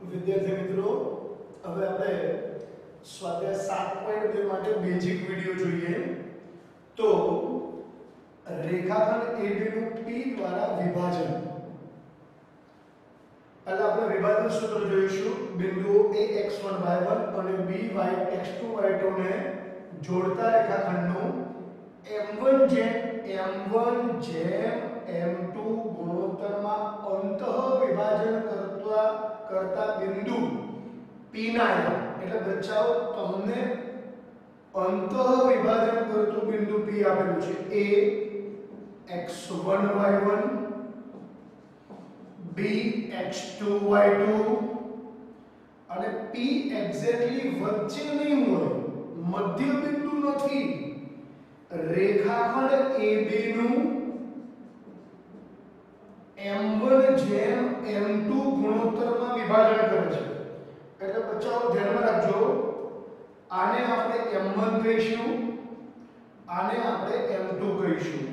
વિદ્યાર્થી મિત્રો, હવે આપણે સ્વાધ્યાય 7.2 માટે બેઝિક વિડિયો જોઈએ. તો રેખાખંડ AB નું P દ્વારા વિભાજન. એટલે આપણે વિભાજન સૂત્ર જોઈશું. બિંદુઓ A x1 y1 અને B y x2 y2 ને જોડતા રેખાખંડનું m1 જેમ m2 ગુણોત્તરમાં અંતઃ વિભાજન કરતા બિંદુ P ના યામ. એટલે બચ્ચાઓ તમને અંતઃ વિભાજન કરતું બિંદુ P આપેલું છે. A x1 y1 B x2 y2 અને P એક્ઝેક્ટલી વચ્ચે નહીં હોય, મધ્ય બિંદુ નથી. રેખાખંડ AB નું m1 જેમ m2 ગુણોત્તરમાં વિભાજન કરે છે. એટલે બચ્ચાઓ ધ્યાનમાં રાખજો, આને આપણે m1 કહીશું, આને આપણે m2 કહીશું.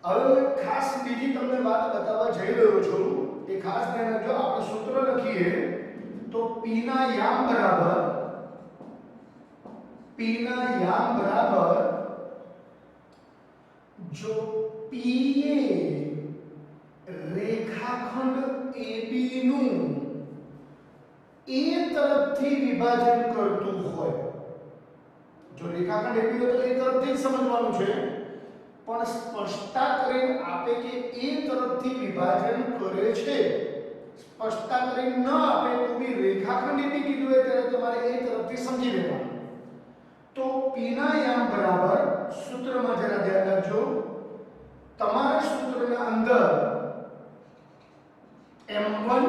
હવે ખાસ બીજી તમને વાત બતાવવા જઈ રહ્યો છું. એ ખાસ ધ્યાન રાખજો. આપણે સૂત્ર લખીએ તો P ના યામ બરાબર જો P એ રેખાખંડ AB નું A તરફથી વિભાજન કરતું હોય. જો રેખાખંડ AB હોય તો A તરફથી જ સમજવાનું છે, પણ સ્પષ્ટતા કરીને આપે કે A તરફથી વિભાજન કરે છે. સ્પષ્ટતા કરીને ન આપે તો બી રેખાખંડ AB કીધું હોય ત્યારે તમારે A તરફથી સમજી લેવાનું. તો P ના યામ બરાબર સૂત્રમાં જરા ધ્યાન રાખજો. તમારા સૂત્રના અંદર m1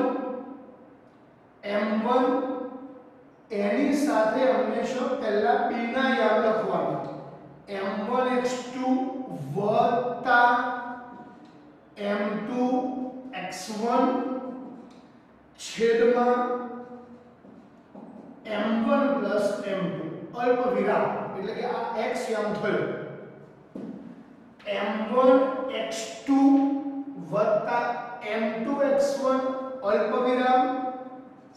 એની સાથે હંમેશા પહેલા P ના યામ લખવાના. m1 x2 વત્તા m2 x1 છેદમાં m1 પ્લસ m2 અલ્પ વિરામ. એટલે કે આ x યામ થયો. m1 x2 વત્તા m2 x1 અલ્પ વિરામ.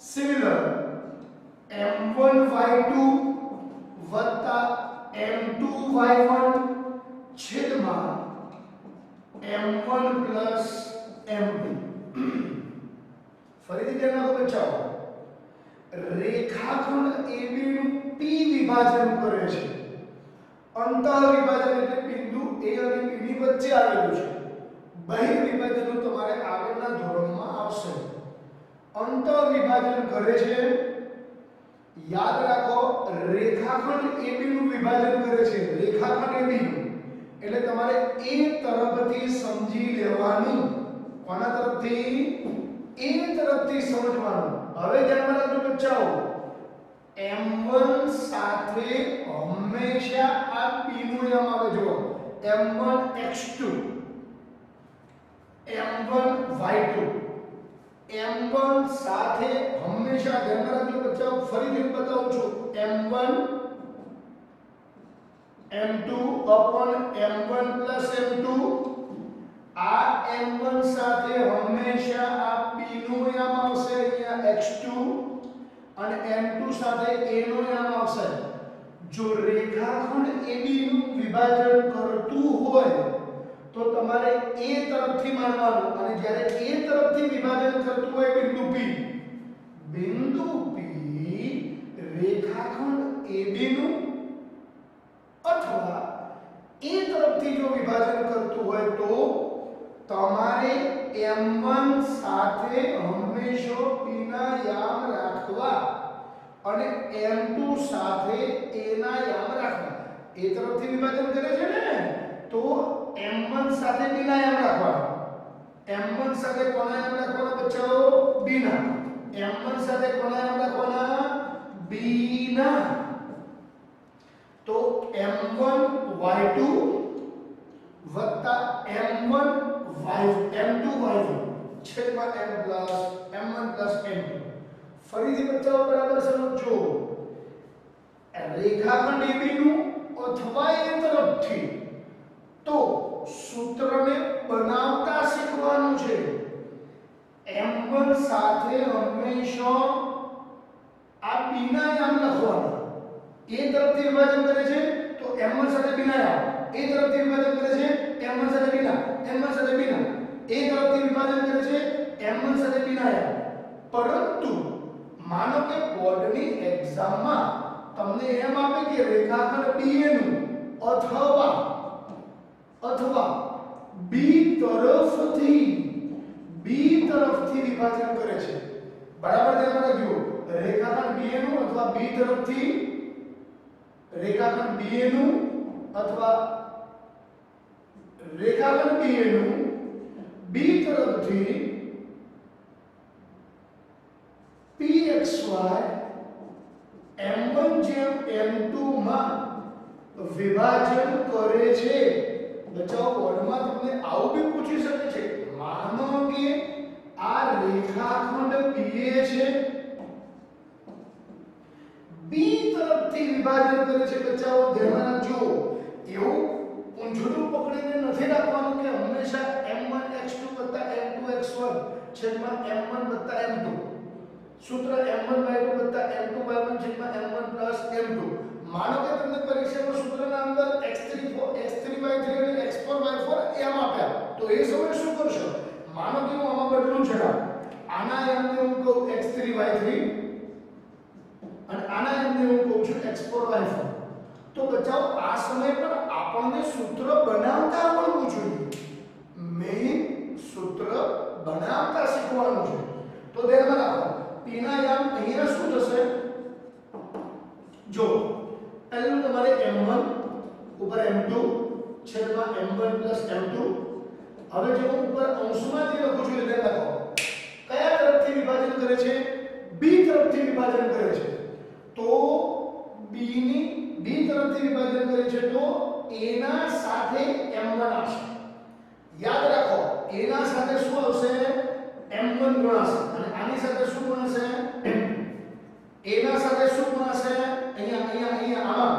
સિમિલર m1 y2 વત્તા m2 y1 છેદમાં m1 પ્લસ m2. ફરીથી ધ્યાન રાખો બચ્ચાઓ, રેખાખંડ AB નું P વિભાજન કરે છે. અંતઃ વિભાજન એટલે બિંદુ A અને B ની વચ્ચે આવેલું છે. બહિર વિભાજન તમારે આગળના ધોરણમાં આવશે. અંતઃ વિભાજન કરે છે. યાદ રાખો, રેખાખંડ AB નું વિભાજન કરે છે. રેખાખંડ AB એટલે તમારે A તરફથી સમજી લેવાનું. કોના તરફથી? A તરફથી સમજવાનું. હવે ધ્યાનમાં રાખજો બચ્ચાઓ, m1 સાથે હંમેશા આ P નું યામ આવે. જો m1 x2 m1 y2 m1 સાથે હંમેશા ધ્યાનમાં રાખજો બચ્ચાઓ. ફરીથી બતાવું છું, m1 m2 upon m1 plus m2. આ m1 સાથે હંમેશા આ P નું યામ આવશે, અહીંયા x2, અને m2 સાથે A નું યામ આવશે. જો રેખાખંડ AB નું વિભાજન કરતું હોય તો તમારે A તરફથી માનવાનું. અને જ્યારે A તરફથી વિભાજન કરતું હોય બિંદુ P રેખાખંડ AB નું અથવા A તરફથી જો વિભાજન કરતું હોય તો તમારે m1 સાથે હંમેશા P ના યામ રાખવા અને m2 સાથે A ના યામ રાખવા. A તરફથી વિભાજન કરે છે ને, તો m1 સાથે B ના યામ રાખવાના. m1 સાથે કોના યામ રાખવાના બચ્ચાઓ? B ના. m1 સાથે કોના યામ રાખવાના? B ના. તો m1 y2 વત્તા m1 m2 y1 છેદમાં m1 પ્લસ m2. ફરીથી બચ્ચાઓ બરાબર સમજો, રેખાખંડ AB નું અથવા A તરફથી. તો સૂત્રને બનાવતા શીખવાનું છે. m1 સાથે હંમેશા આ p ના યામ લખવાના એ તરફથી વિભાજન કરે છે તો m1 સાથે p ના યામ એ તરફથી વિભાજન કરે છે m1 સાથે p ના m1 સાથે p ના એ તરફથી વિભાજન કરે છે m1 સાથે p ના યામ પરંતુ માનો કે બોર્ડની એક્ઝામમાં તમને એમ આપે કે રેખાખંડ BA નું અથવા B તરફથી વિભાજન કરે છે બરાબર ધ્યાન રાખજો રેખાખંડ BA નું અથવા B તરફથી રેખાખંડ BA નું અથવા રેખાખંડ BA નું B તરફથી pxy m1 જેમ m2 માં વિભાજન કરે છે બચાવ બોર્ડમાં તમને આવું બી પૂછી શકે છે માનો કે આ રેખાખંડ BA છે B તરફથી વિભાજન કરે છે બચાવ ધ્યાન રાખજો એવું ઊંધું પકડીને નથી રાખવાનું કે હંમેશા m1x2 m2x1 છેદમાં m1 m2 सूत्र m1y2 m2y1 m1 m2 मानो કે તમને પરીક્ષામાં સૂત્રના અંદર x3y3 અને x4y4 એમ આપ્યા તો એ સમય શું કરશો માનો કે હું આમાં બદલું છે આના એમને હું કહું x3y3 અને આના એમને હું કહું છું x4y4 તો બચાવ આ સમય પર આપણને સૂત્ર બનાવતા આવડવું જોઈએ મેઈન સૂત્ર બનાવતા શીખવાનું છે તો ધ્યાનમાં રાખો p ના યામ અહીંયા શું થશે જો પહેલું તમારે m1 ઉપર m2 છેદમાં m1 m2 હવે જો હું ઉપર અંશમાંથી લખું છું એટલે લખો કયા તરફથી વિભાજન કરે છે b તરફથી વિભાજન કરે છે તો b તરફથી વિભાજન કરે છે તો a ના સાથે m1 આવશે યાદ રાખો a ના સાથે શું આવશે m1 ગુણાશે અને આની સાથે શું ગુણાશે m2 a ના સાથે શું ગુણાશે અહીંયા આમાં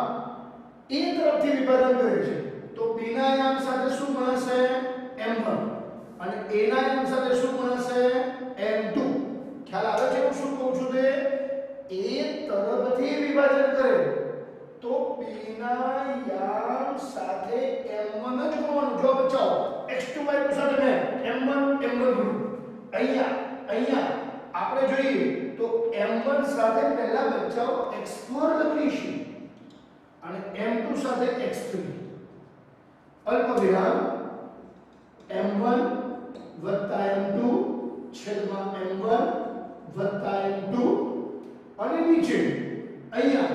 a તરફથી વિભાજન કરે છે તો b ના યામ સાથે શું ગુણાશે m1 અને a ના યામ સાથે શું ગુણાશે m2 ખ્યાલ આવે છે હું શું કહું છું તે a તરફથી વિભાજન કરે તો b ના યામ સાથે m1 જ ગુણવાનું જો બચાવો x2y2 સાથે મેં m1 ગુણું અહીંયા આપણે જોઈએ તો m1 સાથે પહેલા બચાવ x4 લખીશું અને m2 સાથે x3 અલ્પ વિરામ m1 m2 છેદમાં m1 m2 અને નીચે અહીંયા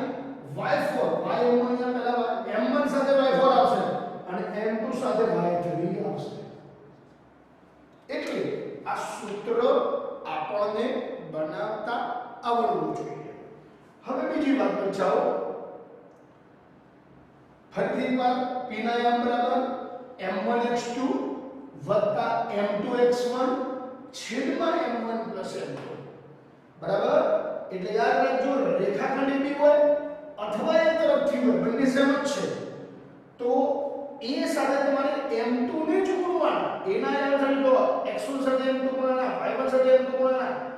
y4 અહીંયા પહેલા m1 સાથે y4 આવશે અને m2 સાથે y3 આવશે એટલે આ સૂત્ર આપણને બનાવતા આવડવું જોઈએ હવે બીજી વાત બચાવો ફરીથી એકવાર p ના યામ બરાબર m1x2 m2x1 છેદમાં m1 m2 બરાબર એટલે યાદ રાખજો રેખાખંડ AB હોય અથવા એ તરફથી હોય બંને સેમ જ છે તો a સાથે તમારે m2 ને જ ગુણવાના a ના યામ સાથે જો x1 સાથે m2 ગુણવાના y1 સાથે m2 ગુણવાના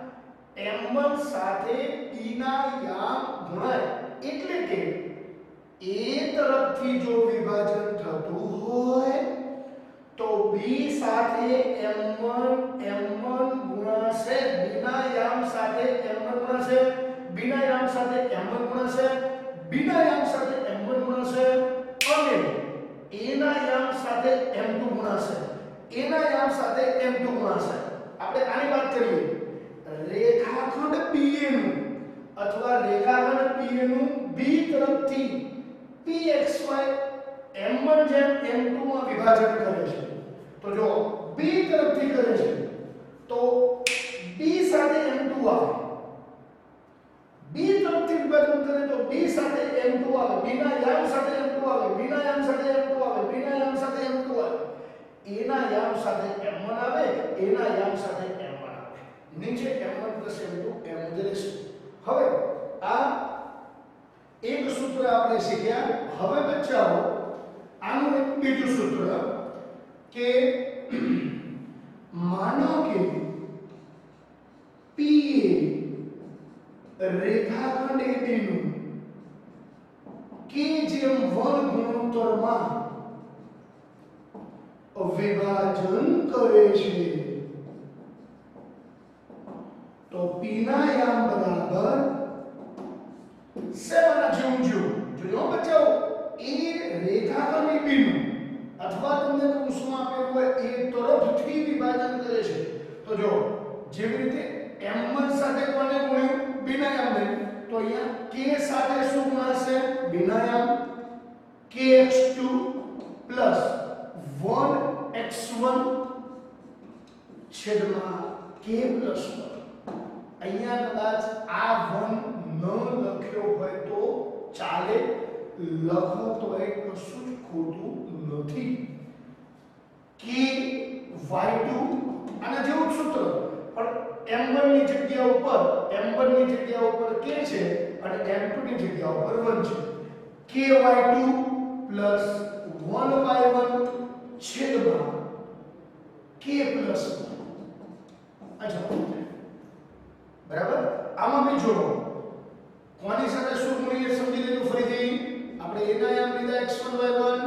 m1 સાથે p ના યામ ગુણાય એટલે કે a તરફથી જો વિભાજન થતું હોય તો b સાથે m1 ગુણાશે b ના યામ સાથે m1 ગુણાશે b ના યામ સાથે m1 ગુણાશે b ના યામ સાથે m1 ગુણાશે અને a ના યામ સાથે m2 ગુણાશે a ના યામ સાથે m2 ગુણાશે આપણે આની વાત કરીએ રેખાખંડ BA નું અથવા રેખાખંડ BA નું b તરફથી pxy m1 જેમ m2 માં વિભાજન કરે છે તો જો b તરફથી કરે છે તો b સાથે m2 આવે b તરફથી વિભાજન કરે તો b સાથે m2 આવે b ના યામ સાથે m2 આવે b ના યામ સાથે m2 આવે b ના યામ સાથે m2 આવે a ના યામ સાથે m1 આવે a ના યામ સાથે m1 આવે નીચે m1 m2 m1 લેશું હવે આ એક સૂત્ર આપણે શીખ્યા હવે બચ્ચાઓ આનું એક બીજું સૂત્ર કે માનો કે PA રેખાખંડ AB નું K/1 ગુણોત્તરમાં વિભાજન કરે છે તો P ના યામ બરાબર 7 ના જેવું જો બચ્ચાઓ એ રેખાખંડ AB નું અથવા તમને પૂછવામાં આપેલું હોય એ તરફથી વિભાજન કરે છે તો જો જેવી રીતે m1 સાથે કોને ગુણ્યું બિનાયામને તો અહીંયા k સાથે શું ગુણાશે બિનાયામ kx2 1x1 છેદમાં k+1 અહીંયા કદાચ આ 1 ન લખ્યો હોય તો ચાલે લખો તો એ કશું જ ખોટું નથી k y2 આના જેવું સૂત્ર પણ m1 ની જગ્યા ઉપર k છે અને m2 ની જગ્યા ઉપર 1 છે ky2 1y1 છેદમાં k+1 અચ્છા બરાબર આમાં બી જોડો કોની સાથે શું ગુણીએ સમજી લેજો ફરીથી આપણે a ના યામ લીધા x1 y1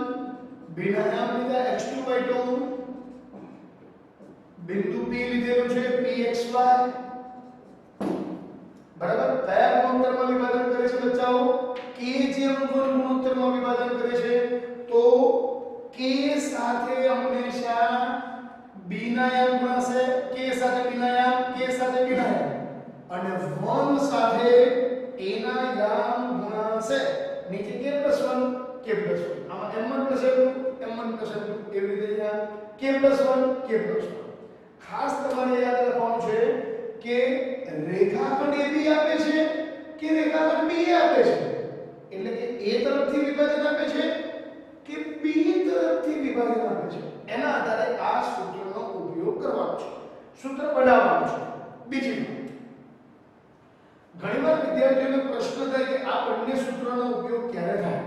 b ના યામ લીધા x2 y2 બિંદુ P લીધેલું છે pxy બરાબર કયા ગુણોત્તરમાં વિભાજન કરે છે બચ્ચાઓ k/1 ગુણોત્તરમાં વિભાજન કરે છે તો k સાથે હંમેશા b ના યામ ગુણાશે k સાથે b ના યામ અને 1 સાથે a ના યામ ગુણાશે નીચે k+1 આમાં m1 એવી રીતે અહીંયા k+1 ખાસ તમારે યાદ રાખવાનું છે કે રેખાખંડ AB આપે છે કે રેખાખંડ BA આપે છે એટલે કે A તરફથી વિભાજન આપે છે કે B તરફથી વિભાજન આપે છે એના આધારે આ સૂત્રનો ઉપયોગ કરવાનો છે સૂત્ર બનાવવાનું છે બીજી ઘણીવાર વિદ્યાર્થીઓને પ્રશ્ન થાય કે આ બંને સૂત્રનો ઉપયોગ ક્યારે થાય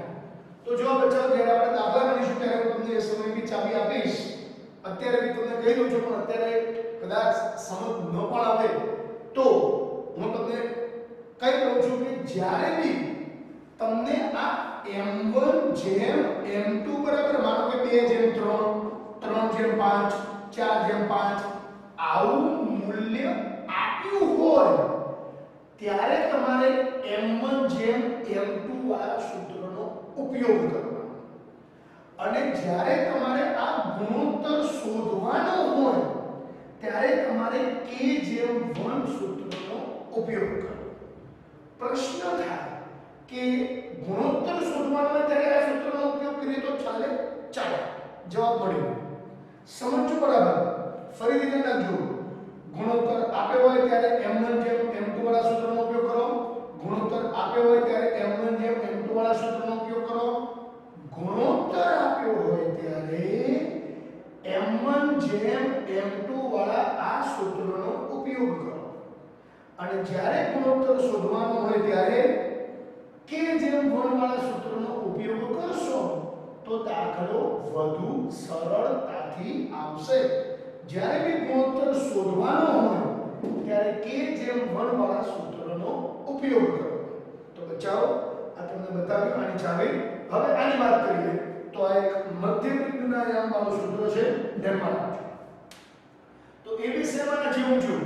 તો જો બચ્ચાઓ જ્યારે આપણે દાખલા ગણીશું ત્યારે હું તમને એ સમયની ચાવી આપીશ અત્યારે બી તમને કહી દઉં છું પણ અત્યારે કદાચ સમજ ન પણ આવે તો હું તમને કહી દઉં છું કે જ્યારે બી તમને આ m1 જેમ m2 બરાબર માનો કે 2:3 3:5 4:5 આવું મૂલ્ય આપ્યું હોય ત્યારે તમારે m1 જેમ m2 વાળા સૂત્રનો ઉપયોગ કરવાનો અને જ્યારે તમારે આ ગુણોત્તર શોધવાનો હોય ત્યારે તમારે k/1 સૂત્રનો ઉપયોગ કરવો પ્રશ્ન થાય કે ગુણોત્તર શોધવાનો હોય ત્યારે આ સૂત્રનો ઉપયોગ કરીએ તો ચાલે જવાબ મળ્યો સમજો બરાબર ફરીથી ધ્યાન રાખજો ગુણોત્તર આપ્યો હોય ત્યારે m1 જેમ m2 વાળા સૂત્રનો ઉપયોગ કરો ગુણોત્તર આપ્યો હોય ત્યારે m1 જેમ m2 વાળા સૂત્રનો ઉપયોગ કરો ગુણોત્તર આપ્યો હોય ત્યારે m1 જેમ m2 વાળા આ સૂત્રનો ઉપયોગ કરો અને જ્યારે ગુણોત્તર શોધવાનો હોય ત્યારે k જેમ 1 વાળા સૂત્રનો ઉપયોગ કરશો તો દાખલો વધુ સરળતાથી આવશે જ્યારે બી ગુણોત્તર શોધવાનો હોય ત્યારે k જેમ 1 વાળા સૂત્રનો ઉપયોગ કરો તો બચાવો આ તમને બતાવ્યું આની ચાવી હવે આની વાત કરીએ તો આ એક મધ્ય બિંદુના યામ વાળું સૂત્ર છે ધ્યાનમાં રાખજો તો એ બી સેવાના જેવું છું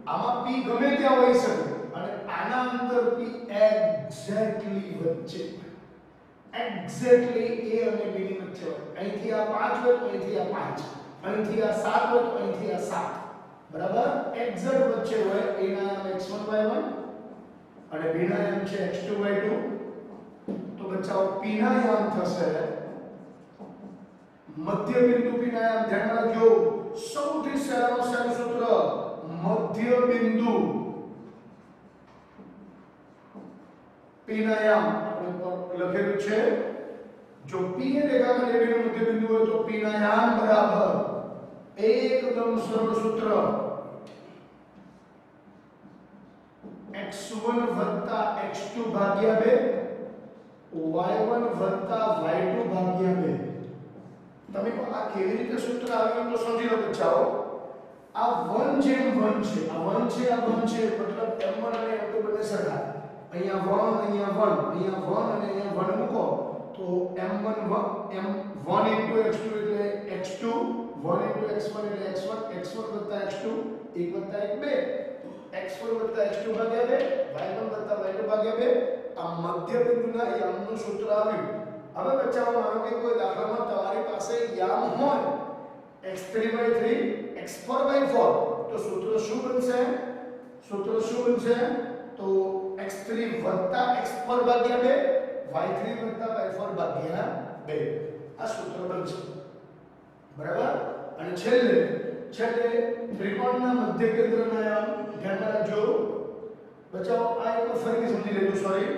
આમાં p ગમે ત્યાં હોઈ શકે અને આના અંદર p એક્ઝેક્ટલી વચ્ચે એક્ઝેક્ટલી a અને b ની વચ્ચે હોય અહીંથી આ 5 હોય તો અહીંથી આ 5 અહીંથી આ 7 હોય તો અહીંથી આ 7 બરાબર એક્ઝેક્ટ વચ્ચે હોય a ના નામ x1 y1 અને b ના નામ છે x2 y2 તો બચ્ચાઓ p ના નામ થશે મધ્ય બિંદુ p ના નામ ધ્યાન રાખજો સૌથી સહેલું સૂત્ર મધ્ય બિંદુ p ના નામ આપણે લખેલું છે જો p એ રેખાખંડ AB નું મધ્ય બિંદુ હોય તો p ના નામ બરાબર એકદમ સરળ સૂત્ર x1 x2 ભાગ્યા 2 y1 y2 ભાગ્યા 2 તમે આ કેવી રીતે સૂત્ર આવ્યું તો સમજી લો બચ્ચાઓ આ 1 જેમ 1 છે, આ 1 છે, આ 1 છે, મતલબ m1 અને m2 બંને સરખા. અહીંયા 1, અહીંયા 1, અહીંયા 1 અને અહીંયા 1 મૂકો તો m1 m1 x2 એટલે x2, 1 x1 એટલે x1, x1 x2 1 1 2, x1 x2 ભાગ્યા 2, y1 y2 ભાગ્યા 2. આ મધ્ય બિંદુના યામનું સૂત્ર આવ્યું. હવે બચ્ચાઓ માનો કે કોઈ દાખલામાં તમારી પાસે યામ હોય x3/3 x4/4 તો સૂત્ર શું બનશે? સૂત્ર શું બનશે? તો x3 x4 ભાગ્યા 2, y3 y4 ભાગ્યા 2. આ સૂત્ર બનશે. બરાબર? અને છેલ્લે ત્રિકોણના મધ્ય કેન્દ્રના યામ ધ્યાનમાં રાખજો. બચાવો આ એક ફરીથી સમજી લેજો. સોરી,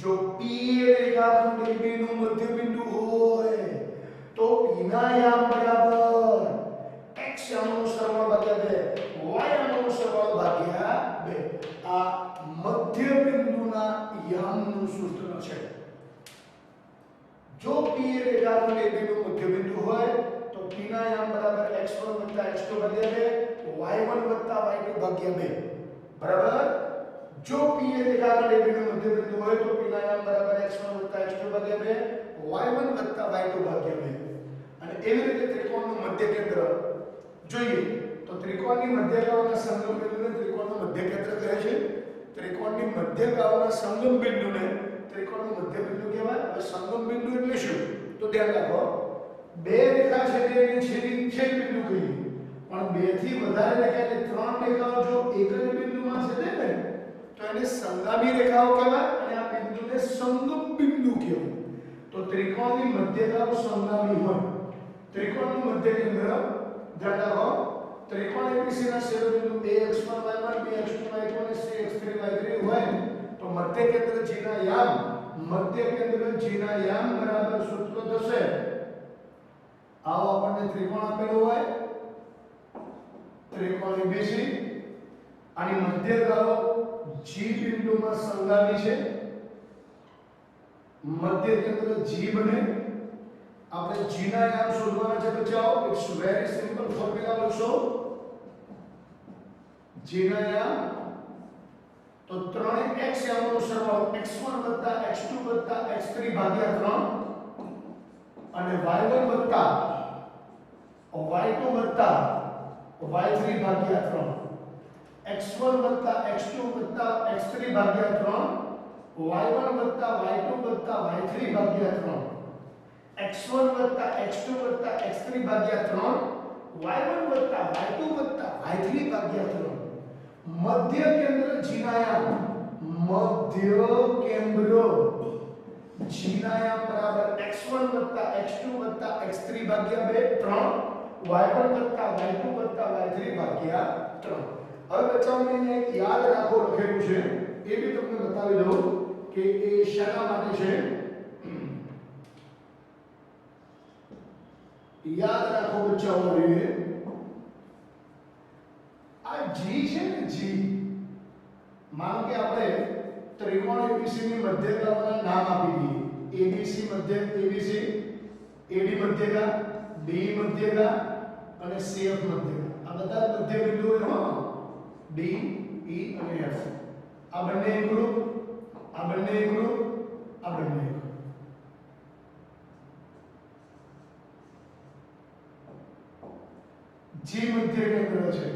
જો P એ રેખાખંડ AB નું મધ્ય બિંદુ હોય તો P ના યામ બરાબર x યામનો સરવાળો ભાગ્યા 2, y યામનો સરવાળો ભાગ્યા 2. આ મધ્ય બિંદુના યામનું સૂત્ર છે. જો P એ રેખાખંડ AB નું મધ્ય બિંદુ હોય તો P ના યામ બરાબર x1 x2 ભાગ્યા 2, y1 y2 ભાગ્યા 2. બરાબર? જો P એ રેખાખંડ AB નું મધ્ય બિંદુ હોય તો P ના યામ બરાબર x1 x2 ભાગ્યા 2, y1 y2 ભાગ્યા 2. અને એવી રીતે ત્રિકોણનું મધ્ય કેન્દ્ર જોઈએ તો ત્રિકોણની મધ્યગાળાના સંગમ બિંદુને ત્રિકોણનું મધ્ય કેન્દ્ર કહે છે. ત્રિકોણની મધ્યગાળાના સંગમ બિંદુને ત્રિકોણનું મધ્ય બિંદુ કહેવાય. હવે સંગમ બિંદુ એટલે શું? તો ધ્યાન રાખો, બે રેખા છેદે એને છેદ બિંદુ કહીએ. પણ બે થી વધારે રેખા એટલે ત્રણ રેખાઓ જો એક જ બિંદુમાં છેદે ને તો એને સંગામી રેખાઓ કહેવાય અને આ બિંદુને સંગમ બિંદુ કહેવાય. તો ત્રિકોણની મધ્યગાળા સંગામી હોય. ત્રિકોણનું મધ્ય કેન્દ્ર ધ્યાન રાખો, ત્રિકોણ ABC ના શિરોબિંદુ ax1 y1 bx2 y2 અને cx3 y3 હોય તો મધ્ય કેન્દ્ર G ના યામ બરાબર સૂત્ર થશે. આવો આપણને ત્રિકોણ આપેલો હોય, ત્રિકોણ ABC, આની મધ્યગાળો G બિંદુમાં સંગામી છે. મધ્ય કેન્દ્ર G બને. આપણે G ના યામ શોધવાના છે બચ્ચાઓ. ઇટ્સ વેરી સિમ્પલ ફોર્મ્યુલા લખશો. G ના યામ તો 3x યામનો સરવાળો x1 x2 x3 ભાગ્યા 3 અને y1 y2 y3 ભાગ્યા 3. x1 x2 x3 ભાગ્યા 3, y1 y2 y3 ભાગ્યા 3, x1 x2 x3 ભાગ્યા 3, y1 y2 y3 ભાગ્યા 3. મધ્ય કેન્દ્ર G ના યામ બરાબર x1 x2 x3 ભાગ્યા 2 3, y1 y2 y3 ભાગ્યા 3. હવે બચ્ચાઓને એક યાદ રાખો લખેલું છે, એ બી તમને બતાવી દઉં કે એ શાના માટે છે. યાદ રાખો બચ્ચાઓ, આ G છે ને, G માનો કે આપણે ત્રિકોણ ABC ની મધ્યગાળાના નામ આપી દઈએ. ABC મધ્ય, ABC, AD મધ્યગા, D મધ્યગા અને CF મધ્યગા. આ બધા મધ્ય બિંદુઓ છે. D, E અને F. આ બંને એક ગ્રુપ, આ બંને એક ગ્રુપ, આ બંને એક. G મધ્ય કેન્દ્ર છે.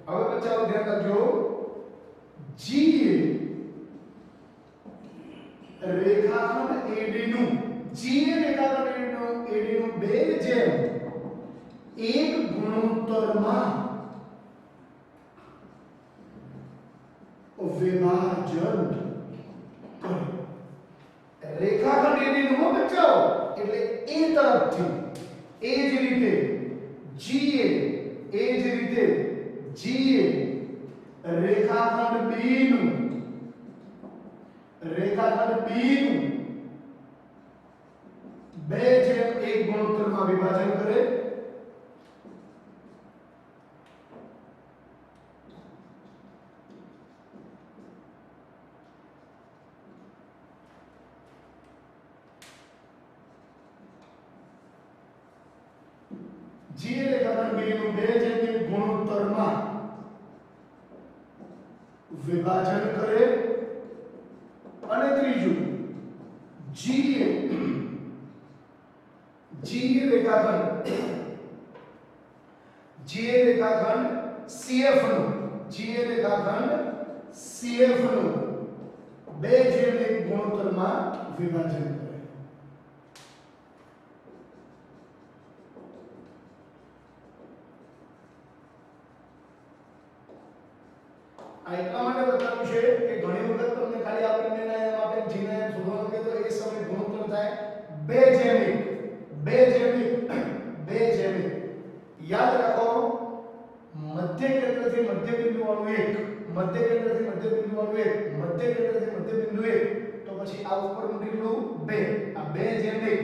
હવે બચ્ચાઓ ધ્યાન રાખજો, G એ રેખાખંડ AD નું બે જેમ એક ગુણોત્તરમાં વિભાજન કરે. રેખાખંડ AD નું બચ્ચાઓ એટલે A તરફથી, એ જ રીતે G એ રેખાખંડ B નું બે જેમ એક ગુણોત્તરમાં વિભાજન કરે. G રેખાખંડ B નું બે જેમ એક ગુણોત્તરમાં વિભાજન કરે અને ત્રીજું GA રેખાખંડ CF નું બે જેમ એક ગુણોત્તરમાં વિભાજન કરે. આ એટલા માટે બતાવ્યું છે કે ઘણી વખત તમને ખાલી આપણને એમ આપે જીને શોધવાનું કે તો એ સમય ગુણોત્તર થાય બે જેમ એક. યાદ રાખો મધ્ય કેન્દ્રથી મધ્ય બિંદુ વાળું એક, મધ્ય કેન્દ્રથી મધ્ય બિંદુ વાળું એક, મધ્ય કેન્દ્રથી મધ્ય બિંદુ એક, તો પછી આ ઉપરનું કેટલું 2, આ 2 જેમ 1.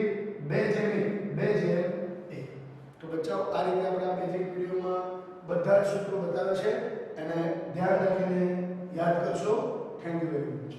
તો બચ્ચાઓ આ રીતે આપણે આ બેઝિક વિડિયોમાં બધા જ સૂત્રો બતાવ્યા છે અને ધ્યાન રાખીને યાદ કરશો. Thank you very much.